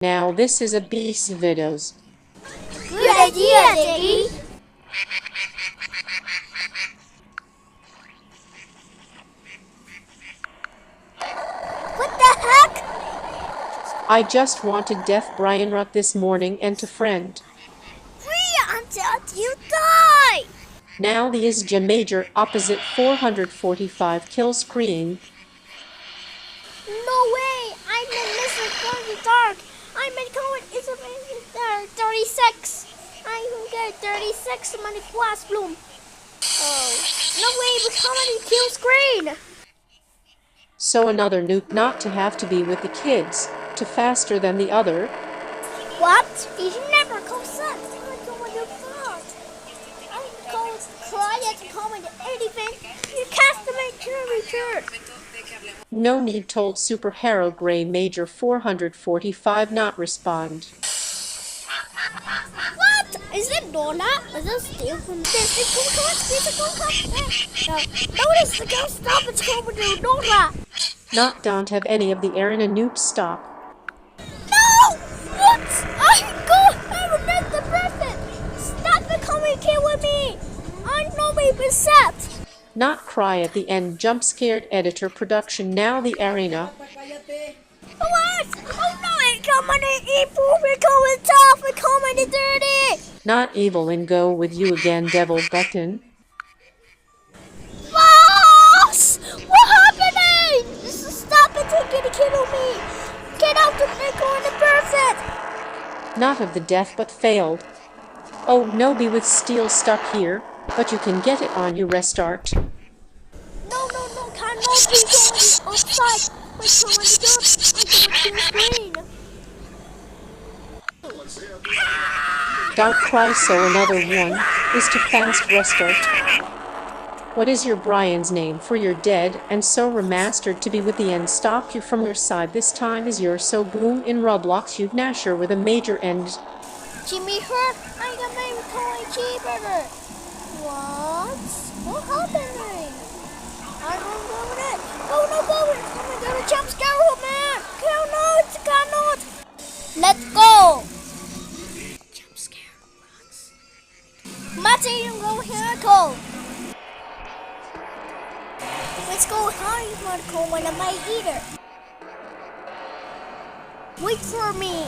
Now this is a beast videos. Good idea, Diggy! What the heck? I just wanted Deaf Brian Ruck this morning and to friend. Free until you die! Now the is J major opposite 445 kill screen. No way! I'm in Mr. Going Dark! I'm in Cohen is 36! I will get 36 in my classroom! Oh, no way! But how many kill screen? So another nuke not to have to be with the kids, to faster than the other. What? You never call set! I'm going to fault! I'm going to cry at comment anything! You cast the make return! No need told superhero Gray Major 445 not respond. What? Is it Donna? Is it steal from this? It's going to notice the girl stop and come with Donna! Not don't have any of the Aaron and Noop stop. No! What? I will not the person! Stop and come and kill with me! I know me beset! Not cry at the end jump scared editor production now the arena. What? Oh no, it's coming in evil, we're coming tough, we're coming in dirty! Not evil and go with you again devil button. Boss! What happening? Stop it, you're gonna kill me! Get out the nickel and the perfect! Not of the death but failed. Oh no be with steel stuck here, but you can get it on you restart. No, cannot be going outside! We're coming to do it! Don't cry so another one is to fast restart. What is your Brian's name for your dead and so remastered to be with the end stop you from your side this time is your so boom in Roblox you'd nasher with a major end. Jimmy hurt! I got my toy cheeseburger! What happening? I don't know it! Oh no, oh my god, a jump scare, man! Cannot! Let's go! Jump scare, Matty, you go here, go! Let's go high, Marco, when I might eat it. Wait for me!